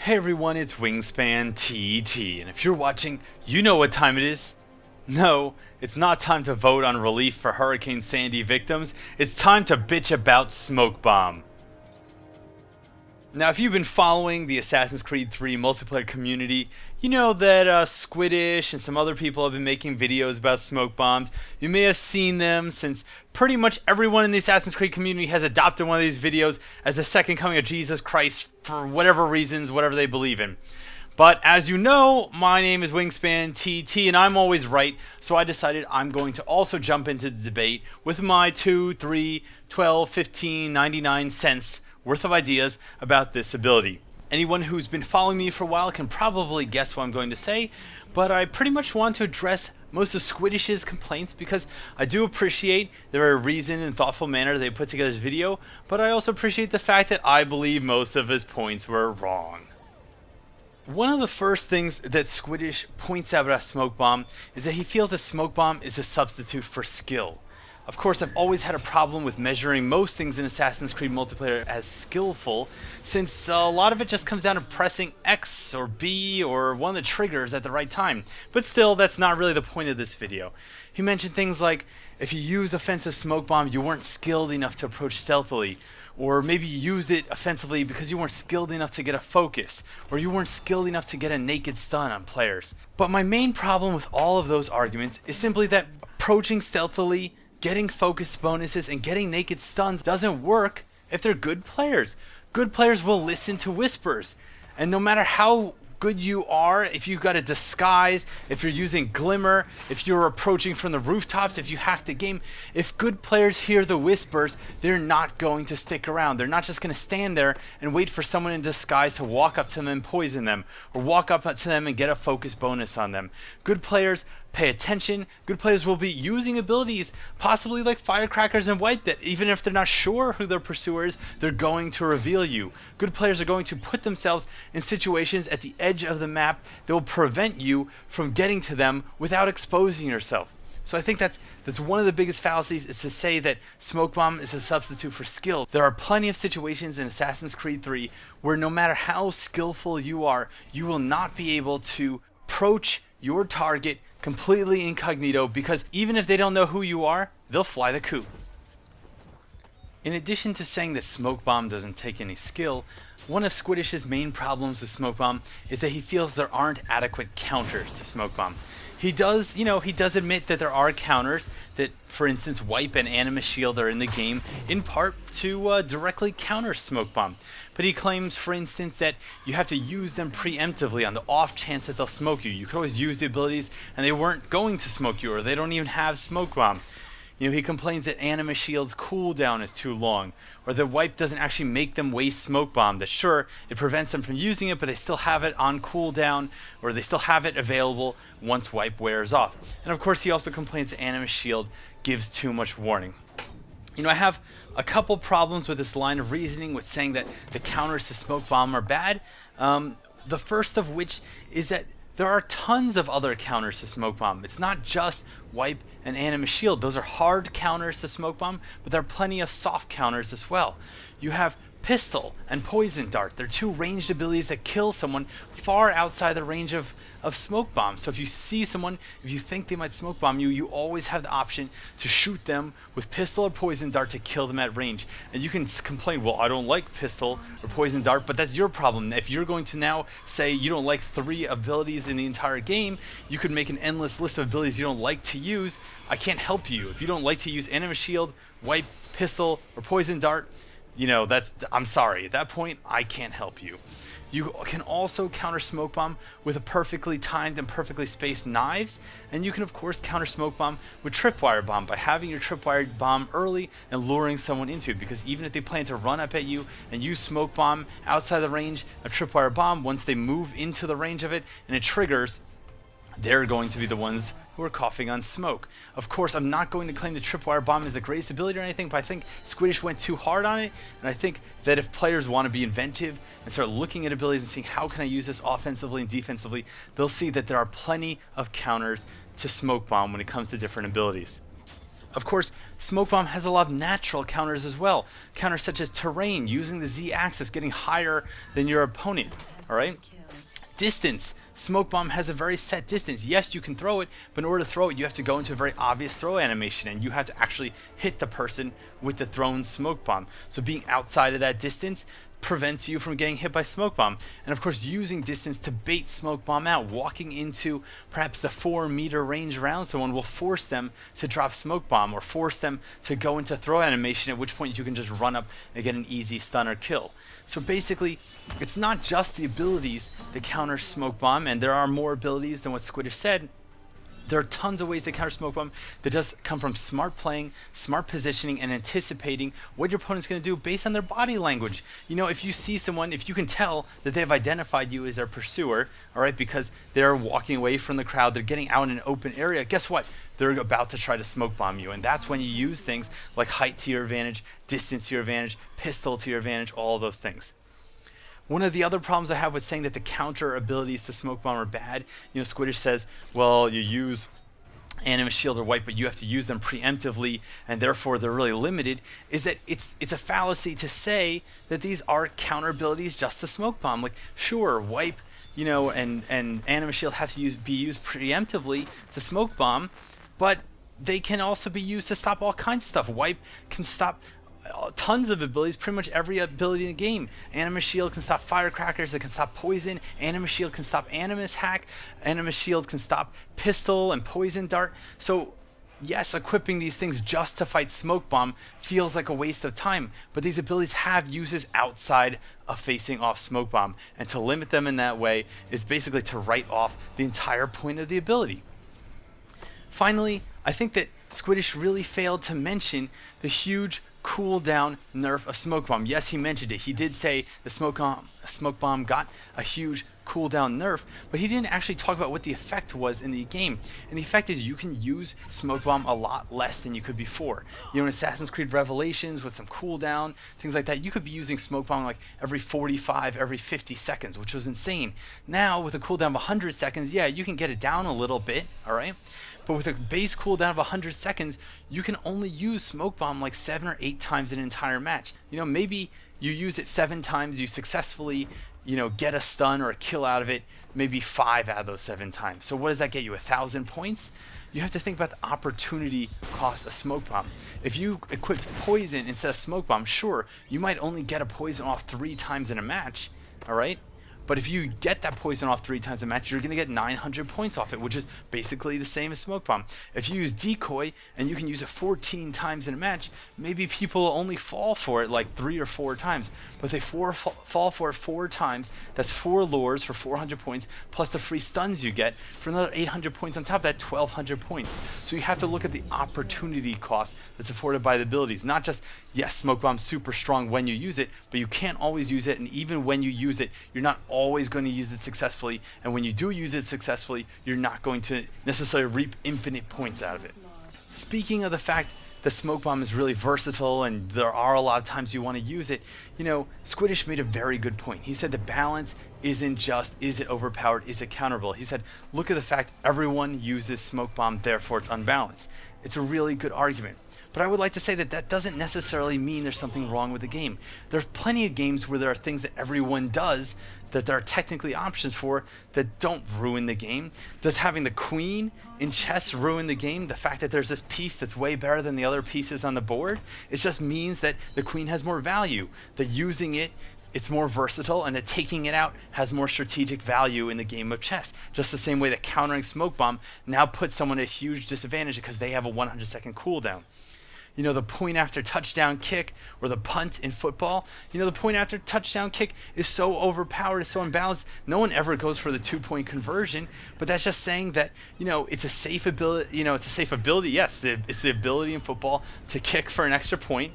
Hey everyone, it's WiNGSPANTT, and if you're watching, you know what time it is. No, it's not time to vote on relief for Hurricane Sandy victims, it's time to bitch about Smoke Bomb. Now, if you've been following the Assassin's Creed 3 multiplayer community, you know that Squiddish and some other people have been making videos about smoke bombs. You may have seen them since pretty much everyone in the Assassin's Creed community has adopted one of these videos as the second coming of Jesus Christ for whatever reasons, whatever they believe in. But as you know, my name is WiNGSPANTT and I'm always right, so I decided I'm going to also jump into the debate with my 2, 3, 12, 15, 99 cents worth of ideas about this ability. Anyone who's been following me for a while can probably guess what I'm going to say, but I pretty much want to address most of Squiddish's complaints because I do appreciate the very reasoned and thoughtful manner they put together this video, but I also appreciate the fact that I believe most of his points were wrong. One of the first things that Squiddish points out about Smoke Bomb is that he feels that Smoke Bomb is a substitute for skill. Of course, I've always had a problem with measuring most things in Assassin's Creed multiplayer as skillful, since a lot of it just comes down to pressing X or B or one of the triggers at the right time. But still, that's not really the point of this video. He mentioned things like, if you use offensive Smoke Bomb, you weren't skilled enough to approach stealthily. Or maybe you used it offensively because you weren't skilled enough to get a focus, or you weren't skilled enough to get a naked stun on players. But my main problem with all of those arguments is simply that approaching stealthily, getting focus bonuses, and getting naked stuns doesn't work if they're good players. Good players will listen to whispers, and no matter how good you are, if you've got a disguise, if you're using glimmer, if you're approaching from the rooftops, if you hack the game, if good players hear the whispers, they're not going to stick around. They're not just going to stand there and wait for someone in disguise to walk up to them and poison them, or walk up to them and get a focus bonus on them. Good players pay attention. Good players will be using abilities, possibly like firecrackers and wipe, that even if they're not sure who their pursuer is, they're going to reveal you. Good players are going to put themselves in situations at the edge of the map that will prevent you from getting to them without exposing yourself. So I think that's one of the biggest fallacies, is to say that Smoke Bomb is a substitute for skill. There are plenty of situations in Assassin's Creed 3 where no matter how skillful you are, you will not be able to approach your target completely incognito, because even if they don't know who you are, they'll fly the coop. In addition to saying that Smoke Bomb doesn't take any skill, one of Squiddish's main problems with Smoke Bomb is that he feels there aren't adequate counters to Smoke Bomb. He does admit that there are counters that, for instance, Wipe and Animus Shield are in the game in part to directly counter Smoke Bomb. But he claims, for instance, that you have to use them preemptively on the off chance that they'll smoke you. You could always use the abilities and they weren't going to smoke you, or they don't even have Smoke Bomb. You know, he complains that Animus Shield's cooldown is too long, or that Wipe doesn't actually make them waste Smoke Bomb. That sure, it prevents them from using it, but they still have it on cooldown, or they still have it available once Wipe wears off. And of course, he also complains that Animus Shield gives too much warning. You know, I have a couple problems with this line of reasoning with saying that the counters to Smoke Bomb are bad. The first of which is that there are tons of other counters to Smoke Bomb. It's not just Wipe and Animus Shield. Those are hard counters to Smoke Bomb, but there are plenty of soft counters as well. You have Pistol and Poison Dart. They're two ranged abilities that kill someone far outside the range of Smoke Bomb. So if you see someone, if you think they might Smoke Bomb you, you always have the option to shoot them with Pistol or Poison Dart to kill them at range. And you can complain, well, I don't like Pistol or Poison Dart, but that's your problem. If you're going to now say you don't like 3 abilities in the entire game, you could make an endless list of abilities you don't like to use. I can't help you. If you don't like to use Animus Shield, Wipe, Pistol, or Poison Dart, you know, I'm sorry. At that point, I can't help you. You can also counter Smoke Bomb with a perfectly timed and perfectly spaced knives, and you can of course counter Smoke Bomb with Tripwire Bomb by having your Tripwire Bomb early and luring someone into it, because even if they plan to run up at you and use Smoke Bomb outside the range of Tripwire Bomb, once they move into the range of it and it triggers, they're going to be the ones who are coughing on smoke. Of course, I'm not going to claim the Tripwire Bomb is the greatest ability or anything, but I think Squiddish went too hard on it, and I think that if players want to be inventive and start looking at abilities and seeing how can I use this offensively and defensively, they'll see that there are plenty of counters to Smoke Bomb when it comes to different abilities. Of course, Smoke Bomb has a lot of natural counters as well. Counters such as terrain, using the Z-axis, getting higher than your opponent. All right. Distance. Smoke bomb has a very set distance. Yes, you can throw it, but in order to throw it, you have to go into a very obvious throw animation, and you have to actually hit the person with the thrown smoke bomb. So being outside of that distance prevents you from getting hit by smoke bomb. And of course, using distance to bait smoke bomb out, walking into perhaps the 4-meter range around someone will force them to drop smoke bomb, or force them to go into throw animation, at which point you can just run up and get an easy stun or kill. So basically, it's not just the abilities that counter smoke bomb, and there are more abilities than what Squiddish said. There are tons of ways to counter smoke bomb that just come from smart playing, smart positioning, and anticipating what your opponent's going to do based on their body language. You know, if you see someone, if you can tell that they've identified you as their pursuer, all right, because they're walking away from the crowd, they're getting out in an open area, guess what? They're about to try to smoke bomb you, and that's when you use things like height to your advantage, distance to your advantage, pistol to your advantage, all those things. One of the other problems I have with saying that the counter abilities to smoke bomb are bad, you know, Squiddish says, well, you use Animus Shield or Wipe, but you have to use them preemptively, and therefore they're really limited, is that it's a fallacy to say that these are counter abilities just to smoke bomb. Like, sure, Wipe, you know, and Animus Shield have to be used preemptively to smoke bomb, but they can also be used to stop all kinds of stuff. Wipe can stop tons of abilities, pretty much every ability in the game. Animus Shield can stop firecrackers, it can stop poison. Animus Shield can stop Animus Hack. Animus Shield can stop pistol and poison dart. So yes, equipping these things just to fight smoke bomb feels like a waste of time, but these abilities have uses outside of facing off smoke bomb, and to limit them in that way is basically to write off the entire point of the ability. Finally, I think that Squiddish really failed to mention the huge cooldown nerf of smoke bomb. Yes, he mentioned it. He did say the smoke bomb got a huge cooldown nerf, but he didn't actually talk about what the effect was in the game. And the effect is you can use smoke bomb a lot less than you could before. You know, in Assassin's Creed Revelations with some cooldown, things like that, you could be using smoke bomb like every 45, every 50 seconds, which was insane. Now with a cooldown of 100 seconds, yeah, you can get it down a little bit, all right? But with a base cooldown of 100 seconds, you can only use smoke bomb like 7 or 8 times in an entire match. You know, maybe you use it 7 times, you successfully, you know, get a stun or a kill out of it, maybe 5 out of those 7 times. So what does that get you, 1,000 points? You have to think about the opportunity cost of smoke bomb. If you equipped poison instead of smoke bomb, sure, you might only get a poison off 3 times in a match, all right? But if you get that poison off 3 times a match, you're going to get 900 points off it, which is basically the same as smoke bomb. If you use decoy and you can use it 14 times in a match, maybe people will only fall for it like 3 or 4 times. But if they fall for it 4 times, that's 4 lures for 400 points, plus the free stuns you get for another 800 points on top of that, 1,200 points. So you have to look at the opportunity cost that's afforded by the abilities. Not just, yes, smoke bomb's super strong when you use it, but you can't always use it, and even when you use it, you're not always going to use it successfully, and when you do use it successfully, you're not going to necessarily reap infinite points out of it. Speaking of the fact that smoke bomb is really versatile and there are a lot of times you want to use it, you know, Squiddish made a very good point. He said the balance isn't just, is it overpowered, is it counterable? He said, look at the fact everyone uses smoke bomb, therefore it's unbalanced. It's a really good argument. But I would like to say that that doesn't necessarily mean there's something wrong with the game. There's plenty of games where there are things that everyone does that there are technically options for that don't ruin the game. Does having the queen in chess ruin the game? The fact that there's this piece that's way better than the other pieces on the board? It just means that the queen has more value, that using it, it's more versatile, and that taking it out has more strategic value in the game of chess. Just the same way that countering smoke bomb now puts someone at a huge disadvantage because they have a 100-second cooldown. You know, the point after touchdown kick or the punt in football, you know, the point after touchdown kick is so overpowered, it's so unbalanced. No one ever goes for the 2-point conversion, but that's just saying that, you know, it's a safe ability, you know, it's a safe ability. Yes, it's the ability in football to kick for an extra point.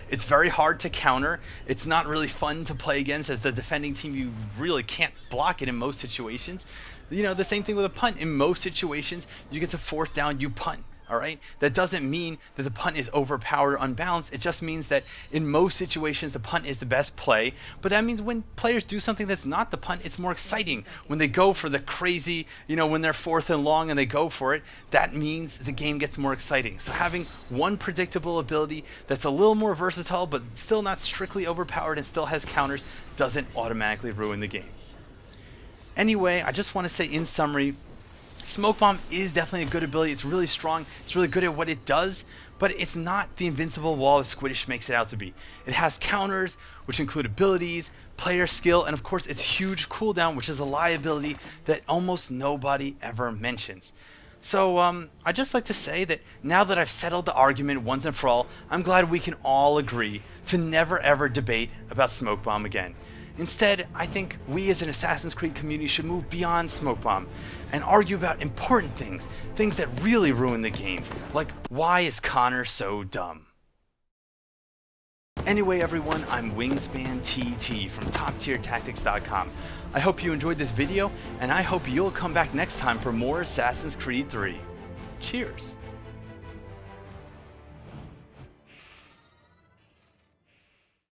It's very hard to counter. It's not really fun to play against. As the defending team, you really can't block it in most situations. You know, the same thing with a punt. In most situations, you get to 4th down, you punt. Alright? That doesn't mean that the punt is overpowered or unbalanced. It just means that in most situations the punt is the best play. But that means when players do something that's not the punt, it's more exciting. When they go for the crazy, when they're 4th and long and they go for it, that means the game gets more exciting. So having one predictable ability that's a little more versatile but still not strictly overpowered and still has counters doesn't automatically ruin the game. Anyway, I just want to say in summary, Smoke Bomb is definitely a good ability. It's really strong. It's really good at what it does, but it's not the invincible wall that Squiddish makes it out to be. It has counters, which include abilities, player skill, and of course its huge cooldown, which is a liability that almost nobody ever mentions. So I'd just like to say that now that I've settled the argument once and for all, I'm glad we can all agree to never ever debate about Smoke Bomb again. Instead, I think we as an Assassin's Creed community should move beyond Smoke Bomb and argue about important things, things that really ruin the game, like why is Connor so dumb? Anyway everyone, I'm WiNGSPANTT from TopTierTactics.com. I hope you enjoyed this video, and I hope you'll come back next time for more Assassin's Creed 3. Cheers!